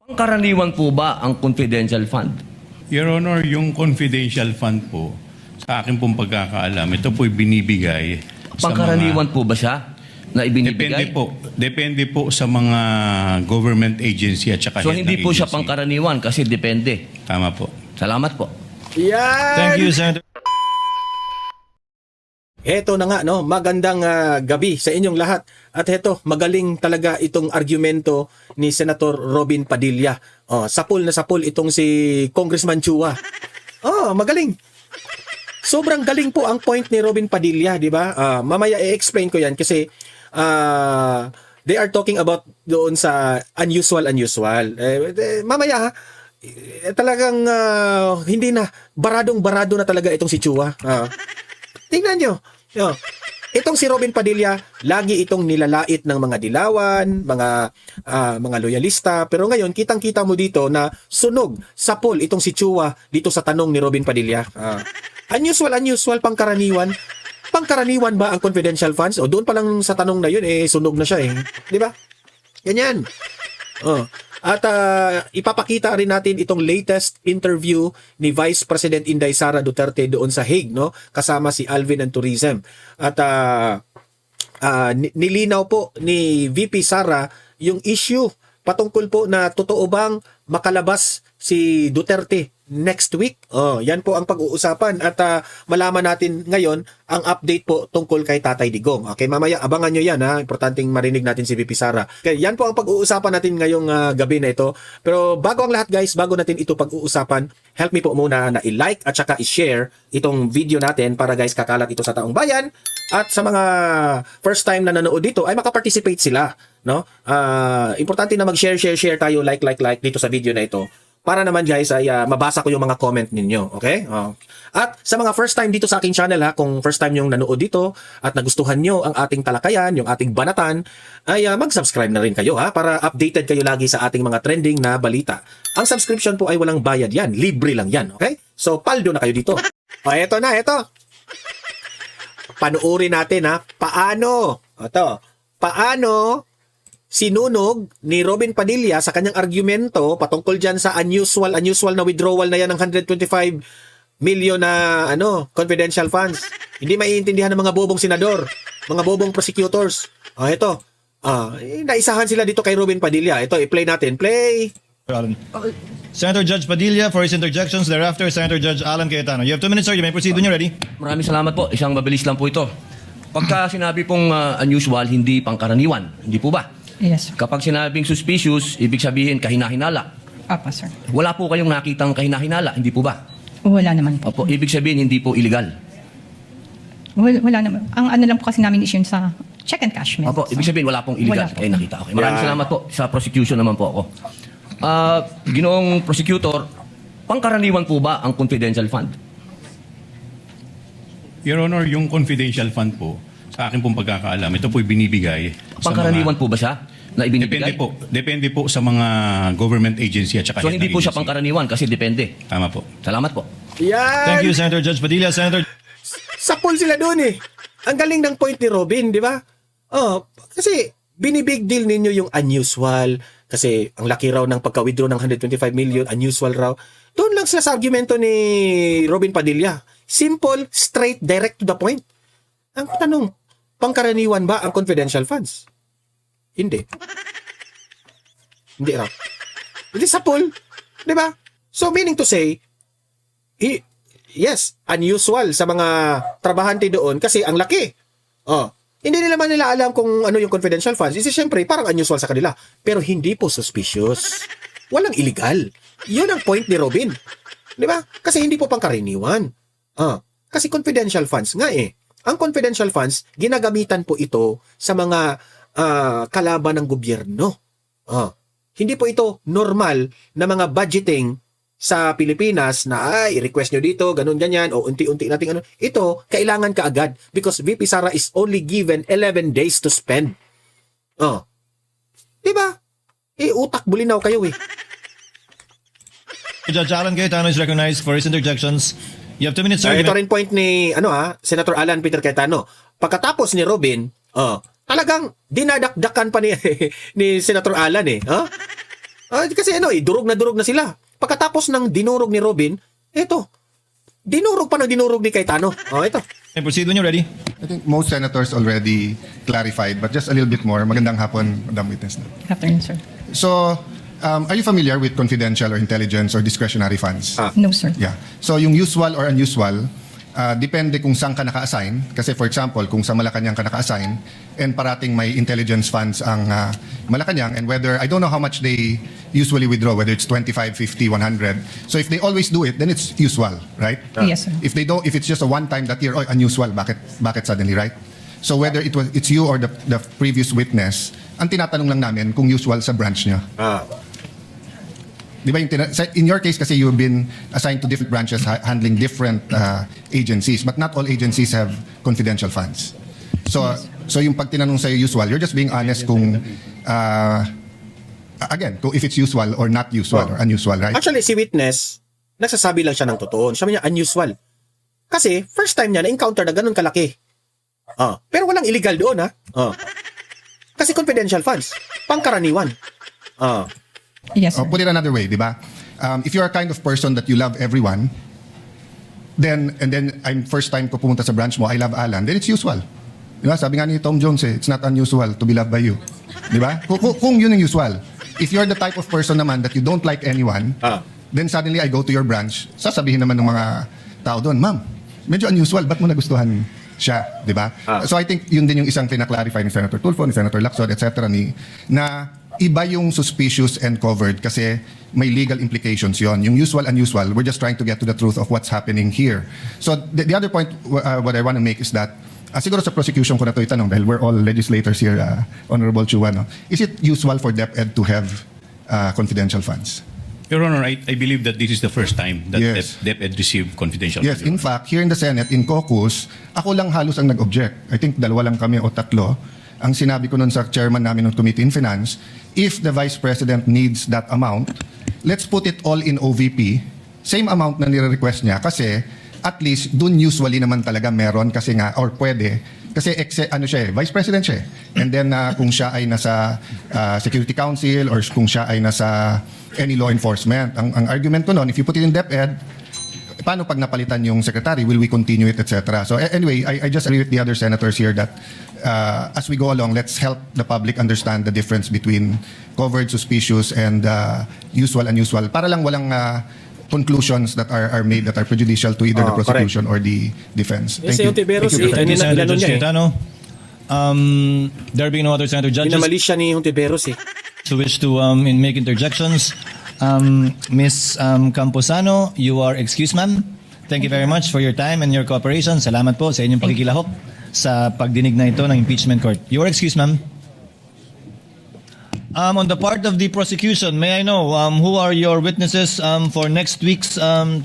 Pangkaraniwan po ba ang confidential fund? Your Honor, yung confidential fund po, sa akin pong pagkakaalam, ito po'y binibigay sa Pangkaraniwan po ba siya na ibinibigay? Depende po sa mga government agency at saka So head hindi ng po siya agency. pangkaraniwan kasi depende. Tama po. Salamat po. Yan! Thank you, Senator. Heto na nga, no? Magandang gabi sa inyong lahat. At heto, magaling talaga itong argumento ni Senator Robin Padilla. Sapul na sapul itong si Congressman Chua. Magaling. Sobrang galing po ang point ni Robin Padilla, di ba? Mamaya i-explain ko yan kasi they are talking about doon sa unusual. Mamaya ha, talagang hindi na, baradong-barado na talaga itong si Chua. Tingnan nyo. Itong si Robin Padilla, lagi itong nilalait ng mga dilawan, mga loyalista. Pero ngayon, kitang-kita mo dito na sunog, sapol itong si Chua dito sa tanong ni Robin Padilla. Unusual, pangkaraniwan. Pangkaraniwan ba ang confidential funds? O doon pa lang sa tanong na yun, sunog na siya eh. Di ba? Ganyan. At ipapakita rin natin itong latest interview ni Vice President Inday Sara Duterte doon sa Hague, no? Kasama si Alvin and Tourism. At nilinaw po ni VP Sara yung issue patungkol po na totoo bang makalabas si Duterte next week. Yan po ang pag-uusapan at malaman natin ngayon ang update po tungkol kay Tatay Digong. Okay, mamaya abangan nyo yan ha. Importanteng marinig natin si VP Sara. Kaya yan po ang pag-uusapan natin ngayong gabi na ito. Pero bago ang lahat guys, bago natin ito pag-uusapan, help me po muna na i-like at saka i-share itong video natin para guys kakalat ito sa taong bayan. At sa mga first time na nanood dito ay makaparticipate sila, no? Importante na mag-share tayo, like dito sa video na ito. Para naman guys ay mabasa ko yung mga comment ninyo, okay? At sa mga first time dito sa aking channel ha, kung first time yung nanood dito at nagustuhan nyo ang ating talakayan, yung ating banatan, ay mag-subscribe na rin kayo ha, para updated kayo lagi sa ating mga trending na balita. Ang subscription po ay walang bayad yan, libre lang yan, okay? So paldo na kayo dito. Eto na, eto. Panuorin natin ha, paano sinunog ni Robin Padilla sa kanyang argumento patungkol dyan sa unusual na withdrawal na yan ng 125 million na confidential funds. Hindi maiintindihan ng mga bobong senador, mga bobong prosecutors. Ito. Naisahan sila dito kay Robin Padilla. Ito, i-play natin. Play. Senator Judge Padilla for his interjections. Thereafter, Senator Judge Alan Cayetano. You have 2 minutes, sir. You may proceed when you're ready. Maraming salamat po. Isang mabilis lang po ito. Pagka sinabi pong unusual, hindi pangkaraniwan. Hindi po ba? Yes, sir. Kapag sinabing suspicious, ibig sabihin kahinahinala. Apa, sir. Wala po kayong nakitang kahinahinala, hindi po ba? Wala naman po. Opo, ibig sabihin hindi po illegal. Wala naman. Ang ano lang po kasi namin issue sa check and cash method. Opo, ibig sabihin wala pong illegal. Wala po. Nakita. Okay. Maraming salamat po. Sa prosecution naman po ako. Ginoong prosecutor, pangkaraniwan po ba ang confidential fund? Your Honor, yung confidential fund po, sa akin pong pagkakaalam, ito po'y binibigay sa Pangkaraniwan po ba siya na ibinibigay? Depende po sa mga government agency at saka So head hindi ng po siya agency. pangkaraniwan kasi depende. Tama po. Salamat po. Yan! Thank you, Senator Judge Padilla. Senator Sapol sila doon eh. Ang galing ng point ni Robin, di ba? Kasi binibig deal ninyo yung unusual. Kasi ang laki raw ng pagka-withdraw ng 125 million, unusual raw. Doon lang sila sa argumento ni Robin Padilla. Simple, straight, direct to the point. Ang tanong, pangkaraniwan ba ang confidential funds? Hindi. Hindi raw. Hindi sapol. Di ba? So meaning to say, yes, unusual sa mga trabahante doon kasi ang laki. Hindi nila alam kung ano yung confidential funds. Kasi syempre, parang unusual sa kanila. Pero hindi po suspicious. Walang illegal. Yun ang point ni Robin. Di ba? Kasi hindi po pangkaraniwan. Kasi confidential funds nga eh. Ang confidential funds, ginagamitan po ito sa mga kalaban ng gobyerno. Hindi po ito normal na mga budgeting sa Pilipinas na i-request nyo dito, ganun ganyan, o unti-unti nating Ito, kailangan kaagad because VP Sara is only given 11 days to spend. Diba? Utak bulinaw kayo eh. Judge Alan Cayetano is recognized for his interjections. You have 2 minutes, sir. You Ito may- rin point ni Senator Alan Peter Cayetano. Pagkatapos ni Robin, talagang dinadakdakan pa ni ni Senator Alan eh. Kasi durog na sila. Pagkatapos ng dinurog ni Robin, eto, dinurog pa ng dinurog ni Cayetano. Ito. May proceed when you're ready. I think most senators already clarified, but just a little bit more. Magandang hapon, Madam Witness. Good afternoon, sir. So, are you familiar with confidential or intelligence or discretionary funds? No, sir. Yeah. So, yung usual or unusual, depende kung saan ka naka-assign. Kasi for example, kung sa Malacanang ka naka-assign and parating may intelligence funds ang Malacanang, and whether, I don't know how much they usually withdraw, whether it's 25, 50, 100. So if they always do it, then it's usual, right? Yes, sir. If they don't, if it's just a one-time that year, unusual, bakit suddenly, right? So whether it's you or the previous witness, ang tinatanong lang namin kung usual sa branch nyo. Di ba in your case kasi you've been assigned to different branches handling different agencies, but not all agencies have confidential funds. So yung pag tinanong sa'yo usual, you're just being honest kung again, kung if it's usual or not usual or unusual, right? Actually, si witness, nagsasabi lang siya ng totoo. Sabi niya, unusual. Kasi, first time niya na-encounter na ganun kalaki. Pero walang illegal doon, ha? Kasi confidential funds. Pangkaraniwan. Yes, sir. Put it another way, di ba? If you're a kind of person that you love everyone, then I'm first time ko pumunta sa branch mo, I love Alan, then it's usual. Di ba? Sabi nga ni Tom Jones, it's not unusual to be loved by you. Di ba? Kung yun ang usual. If you're the type of person naman that you don't like anyone, then suddenly I go to your branch, sasabihin naman ng mga tao doon, ma'am, medyo unusual, ba't mo nagustuhan siya, di ba? So I think yun din yung isang pinaklarify ni Senator Tulfo, ni Senator Lacson, etc. na iba yung suspicious and covered kasi may legal implications yon. Yung usual, unusual, we're just trying to get to the truth of what's happening here. So the other point, what I want to make is that, siguro sa prosecution ko na ito itanong dahil we're all legislators here, Honorable Chua, no? Is it usual for DepEd to have confidential funds? Your Honor, I believe that this is the first time that Yes. DepEd received confidential. Yes, in fact, here in the Senate, in caucus, ako lang halos ang nag-object. I think dalawa lang kami o tatlo. Ang sinabi ko nun sa chairman namin ng Committee in Finance, if the Vice President needs that amount, let's put it all in OVP, same amount na nire-request niya kasi at least dun usually naman talaga meron kasi nga, or pwede, kasi Vice President siya eh. And then kung siya ay nasa Security Council or kung siya ay nasa any law enforcement, ang argument ko nun, if you put it in DepEd, paano pag napalitan yung secretary? Will we continue it, etc.? So anyway, I just agree with the other senators here that as we go along, let's help the public understand the difference between covered, suspicious, and usual, unusual. Para lang walang conclusions that are made that are prejudicial to either the prosecution or the defense. Yes, Senator Tiberos, Thank you, Senator Judge Cayetano. There being no other Senator judges Pinamali siya ni Hontiveros eh. who wish to make interjections, Ms. Camposano, you are excused, ma'am. Thank you very much for your time and your cooperation. Salamat po sa inyong pakikilahok sa pagdinig na ito ng impeachment court. You are excused, ma'am. On the part of the prosecution, may I know who are your witnesses for next week's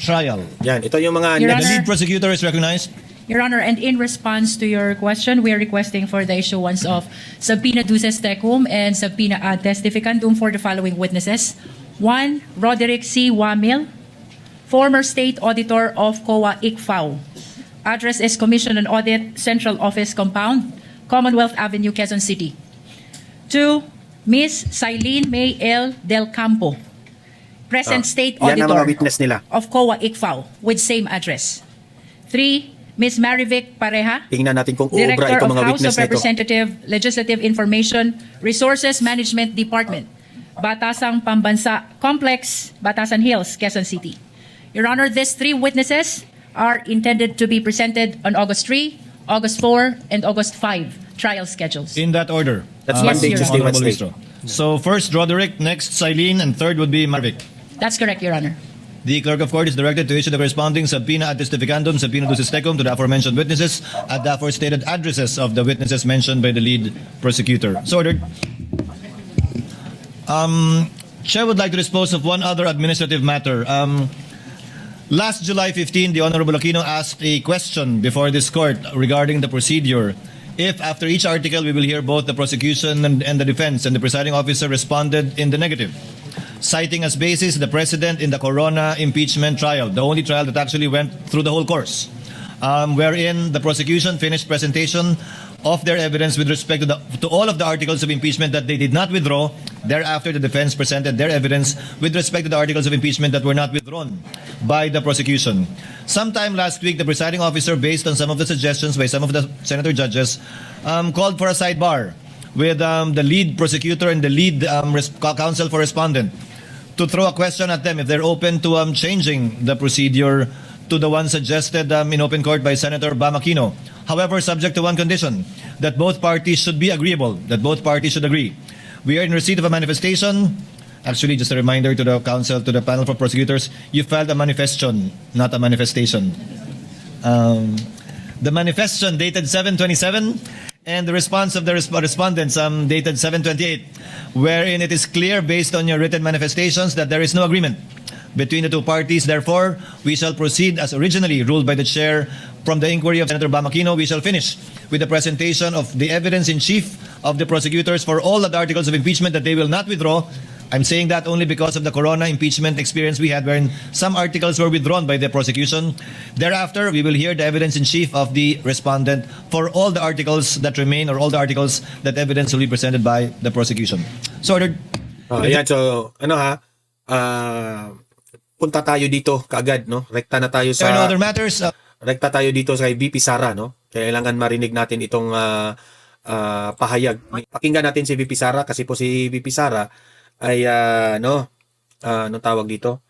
trial? Yan, ito yung mga Your The Honor. lead prosecutor is recognized. Your Honor, and in response to your question, we are requesting for the issuance of subpoena duces tecum and subpoena ad testificandum for the following witnesses. 1. Roderick C. Wamil, former State Auditor of COA ICFAO. Address is Commission on Audit, Central Office Compound, Commonwealth Avenue, Quezon City. 2. Ms. Cylene May L. Del Campo, present State yan ang Auditor mga witness nila. of COA ICFAO with same address. 3. Ms. Marivic Pareja, Tingnan natin kung uubra Director itong of mga House witness of nito. Representative Legislative Information Resources Management Department, Batasang Pambansa Complex, Batasan Hills, Quezon City. Your Honor, these 3 witnesses are intended to be presented on August 3, August 4, and August 5 trial schedules. In that order. That's Yes, Monday, Your Tuesday, Honorable Wednesday. Ministro. So first Roderick, next Cylene, and third would be Marvic. That's correct, Your Honor. The clerk of court is directed to issue the corresponding subpoena ad testificandum, subpoena duces tecum to the aforementioned witnesses at the aforestated addresses of the witnesses mentioned by the lead prosecutor. So ordered. Chair would like to dispose of one other administrative matter. Last July 15, the Honorable Aquino asked a question before this court regarding the procedure. If after each article we will hear both the prosecution and the defense, and the presiding officer responded in the negative, citing as basis the precedent in the Corona impeachment trial, the only trial that actually went through the whole course, wherein the prosecution finished presentation of their evidence with respect to all of the articles of impeachment that they did not withdraw Thereafter, the defense presented their evidence with respect to the articles of impeachment that were not withdrawn by the prosecution. Sometime last week, the presiding officer, based on some of the suggestions by some of the senator judges, called for a sidebar with the lead prosecutor and the lead counsel for respondent to throw a question at them if they're open to changing the procedure to the one suggested in open court by Senator Bamakino. However, subject to one condition, that both parties should be agreeable, that both parties should agree. We are in receipt of a manifestation. Actually, just a reminder to the counsel, to the panel for prosecutors, you filed a manifestation, not a manifestation. The manifestation dated 7/27 and the response of the respondents dated 7/28, wherein it is clear based on your written manifestations that there is no agreement between the two parties. Therefore, we shall proceed as originally ruled by the chair from the inquiry of Senator Bamakino. We shall finish with the presentation of the evidence in chief of the prosecutors for all the articles of impeachment that they will not withdraw. I'm saying that only because of the corona impeachment experience we had, wherein some articles were withdrawn by the prosecution. Thereafter, we will hear the evidence in chief of the respondent for all the articles that remain, or all the articles that evidence will be presented by the prosecution. So ordered. Ayan, so punta tayo dito kaagad, no? Rekta na tayo There are no sa other matters. rekta tayo dito sa VP Sara, no? Kailangan marinig natin itong pahayag. Pakinggan natin si VP Sara kasi po si VP Sara ay anong tawag dito?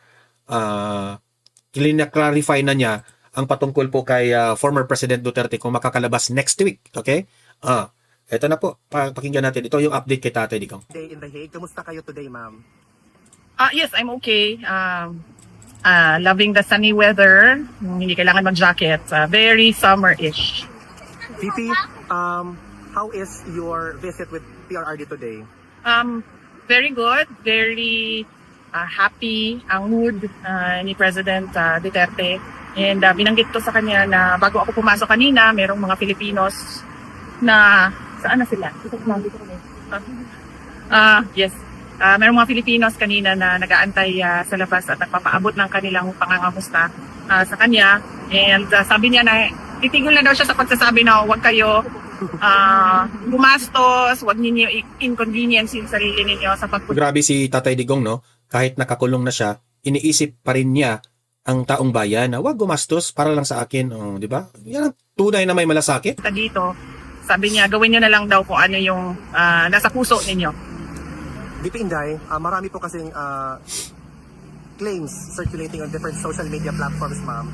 Clarify na niya ang patungkol po kay former President Duterte kung makakalabas next week, okay? Ito na po, pakinggan natin. Ito yung update kay Tatay Digong. Day in The Hague. Kamusta kayo today, ma'am? Yes, I'm okay. Loving the sunny weather. Hindi kailangan mag-jacket. Very summer-ish. VP, how is your visit with PRRD today? Very good. Very happy ang mood ni President Duterte. And binanggit ko sa kanya na bago ako pumasok kanina, merong mga Filipinos na... Saan na sila? Yes. Merong mga Filipinos kanina na nag-aantay sa labas at nagpapaabot ng kanilang pangangamusta sa kanya. And sabi niya na titigil na daw siya sa pagsasabi na huwag kayo gumastos, huwag ninyo inconvenience yung sarili ninyo sa pagpunta. Grabe si Tatay Digong, no? Kahit nakakulong na siya, iniisip pa rin niya ang taong bayan na huwag gumastos para lang sa akin. Di ba? Yan ang tunay na may malasakit. Dito, sabi niya gawin niyo na lang daw kung ano yung nasa puso ninyo. VP Inday, marami po kasing claims circulating on different social media platforms, ma'am.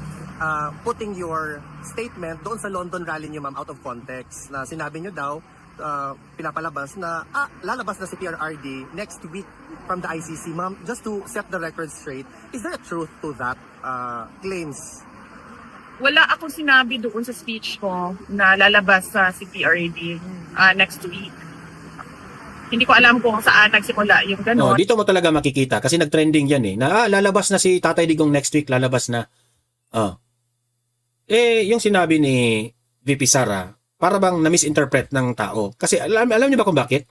Putting your statement doon sa London rally niyo, ma'am, out of context. Na sinabi niyo daw, pinapalabas na lalabas na si PRRD next week from the ICC, ma'am. Just to set the record straight, is there a truth to that claims? Wala akong sinabi doon sa speech ko na lalabas sa si PRRD next week. Hindi ko alam kung saan nagsimula yung gano'n. Dito mo talaga makikita kasi nag-trending yan na lalabas na si Tatay Digong next week, lalabas na. Yung sinabi ni VP Sara, para bang na-misinterpret ng tao. Kasi alam niyo ba kung bakit?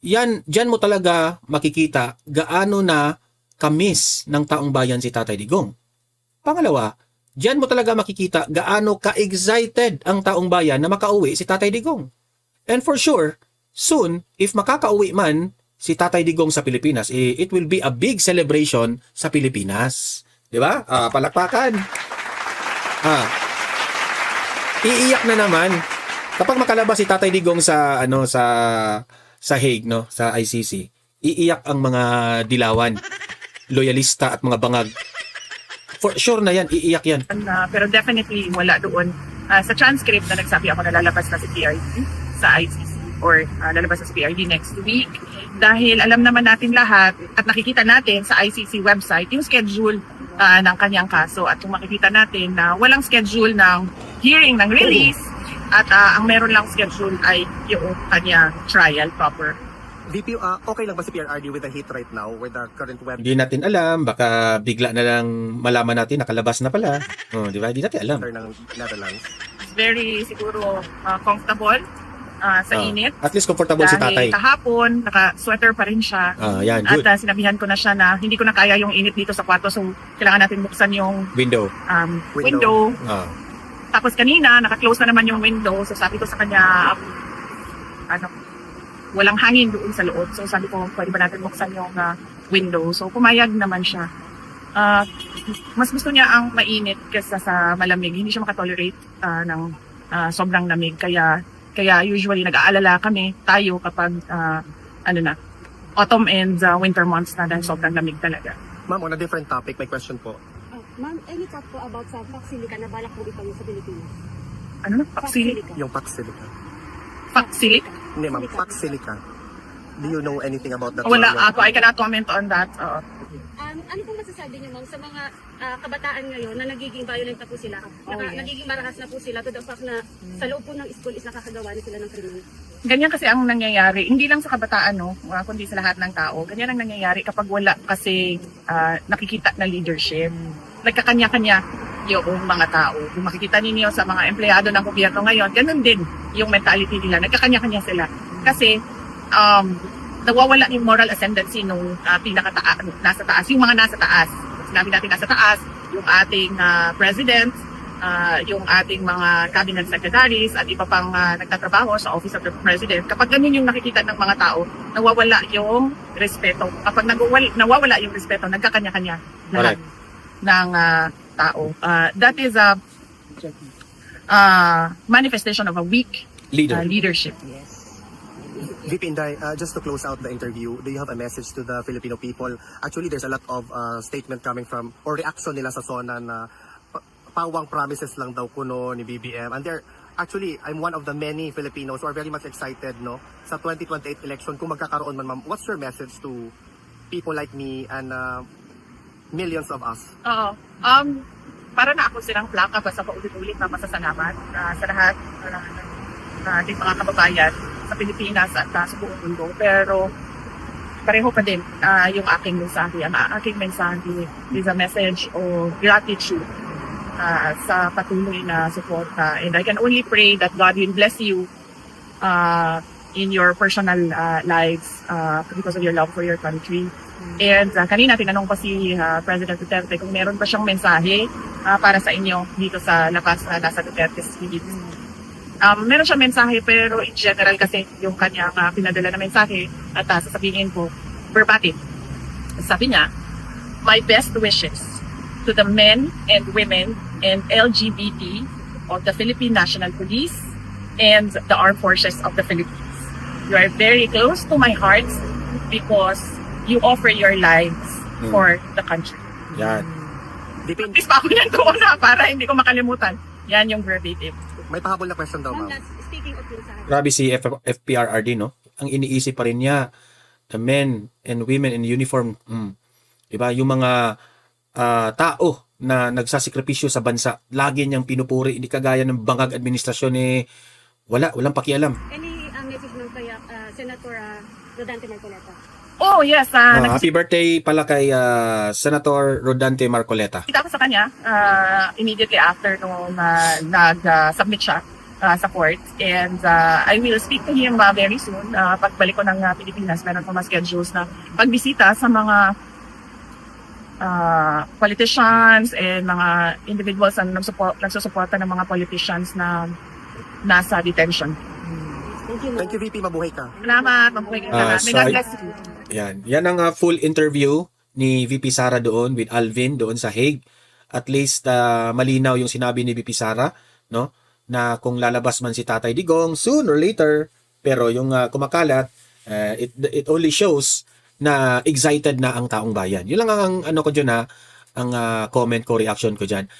Diyan mo talaga makikita gaano na kamis ng taong bayan si Tatay Digong. Pangalawa, diyan mo talaga makikita gaano ka-excited ang taong bayan na makauwi si Tatay Digong. And for sure, soon, if makakauwi man si Tatay Digong sa Pilipinas, it will be a big celebration sa Pilipinas. Di ba? Palakpakan. Iiyak na naman. Kapag makalabas si Tatay Digong sa Hague, no, sa ICC, iiyak ang mga dilawan, loyalista at mga bangag. For sure na yan, iiyak yan. Pero definitely wala doon sa transcript na nagsabi ako na lalabas na si PRD sa ICC or lalabas na si PRD next week. Dahil alam naman natin lahat at nakikita natin sa ICC website yung schedule ng kanyang kaso. At kung makikita natin na walang schedule ng hearing ng release at ang meron lang schedule ay yung kanyang trial proper. VP, okay lang ba si PRRD with the heat right now with the current web? Hindi natin alam, baka bigla na lang malaman natin nakalabas na pala. Di ba? Hindi natin alam. Ng Netherlands. Very siguro comfortable sa init. At least comfortable si Tatay. Dahil kahapon, naka-sweater pa rin siya. Yan, good. At sinabihan ko na siya na hindi ko na kaya yung init dito sa kwarto. So, kailangan natin buksan yung Window. window. Tapos kanina, naka-close na naman yung window. So, sabi ko sa kanya, walang hangin doon sa loob. So sabi ko, pwede ba natin buksan yung window? So pumayag naman siya. Mas gusto niya ang mainit kaysa sa malamig. Hindi siya makatolerate ng sobrang lamig. Kaya usually nag-aalala tayo kapag autumn and winter months na dahil sobrang lamig talaga. Ma'am, on a different topic, may question po. Ma'am, any talk po about sa Paxilica na balak po itayo sa Pilipinas? Ano na? Paxilic? Yung Paxilica. Paxilic? Hindi ma'am, Paxilica. Do you know anything about that? Wala ma'am? ako. I cannot comment on that. Ano pong masasabi niyo, ma'am, sa mga kabataan ngayon na nagiging violent na po sila? Nagiging marahas na po sila to the fact na sa loob po ng school is nakakagawa na sila ng krimen? Ganyan kasi ang nangyayari. Hindi lang sa kabataan, no? Kundi sa lahat ng tao. Ganyan ang nangyayari kapag wala kasi nakikita na leadership. Nagkakanya-kanya yung mga tao. Kung makikita ninyo sa mga empleyado ng gobyerno ngayon, ganun din yung mentality nila. Nagkakanya-kanya sila. Kasi nawawala yung moral ascendancy nung nasa taas. Yung mga nasa taas. Sinabi natin nasa taas, yung ating president, yung ating mga cabinet secretaries at iba pang nagtatrabaho sa Office of the President. Kapag ganun yung nakikita ng mga tao, nawawala yung respeto. Kapag nawawala yung respeto, nagkakanya-kanya lahat ng tao. That is a manifestation of a weak leadership. VP Inday, just to close out the interview, do you have a message to the Filipino people? Actually, there's a lot of statement coming from, or reaction nila sa SONA na pawang promises lang daw kuno ni BBM. And actually, I'm one of the many Filipinos who are very much excited, no, sa 2028 election kung magkakaroon man, ma'am. What's your message to people like me and millions of us? Oo. Para na ako silang plaka basta paulit-ulit na masasalamat sa lahat ng ating mga kababayan sa Pilipinas at sa buong mundo. Pero pareho pa din yung aking mensahe. Ang aking mensahe is a message of gratitude sa patuloy na suporta. And I can only pray that God will bless you in your personal lives because of your love for your country. And kanina tinanong pa si President Duterte kung meron pa siyang mensahe para sa inyo dito sa labas na nasa Duterte's Philippines. Meron siyang mensahe pero in general kasi yung kanyang pinadala na mensahe at sasabihin ko verbatim. Sabi niya, my best wishes to the men and women and LGBT of the Philippine National Police and the Armed Forces of the Philippines. You are very close to my heart because you offer your lives for the country. Yan. Practice pa ako yan doon para hindi ko makalimutan. Yan yung verbatim. May pahabol na question daw, ma'am. Speaking of mensahe. Grabe si FPRRD, no? Ang iniisip pa rin niya, the men and women in uniform. Diba? Yung mga tao na nagsasakripisyo sa bansa, lagi niyang pinupuri, hindi kagaya ng bangag administrasyon walang pakialam. Any message ng kaya Senator Rodante Marcoleta? Oh, yes. Happy birthday pala kay Senator Rodante Marcoleta. Kita ko sa kanya immediately after nung nag-submit siya sa court. And I will speak to him very soon. Pagbalik ko ng Pilipinas, meron ko mga schedules na pagbisita sa mga politicians and mga individuals na nagsusuporta ng mga politicians na nasa detention. Thank you, VP. Mabuhay ka. Salamat. Mabuhay ka na. May God bless you. Yan ang full interview ni VP Sara doon with Alvin doon sa Hague. At least malinaw yung sinabi ni VP Sara, no, na kung lalabas man si Tatay Digong soon or later, pero yung kumakalat, it only shows na excited na ang taong bayan. Yun lang ang ano ko dyan, ang comment ko, reaction ko dyan.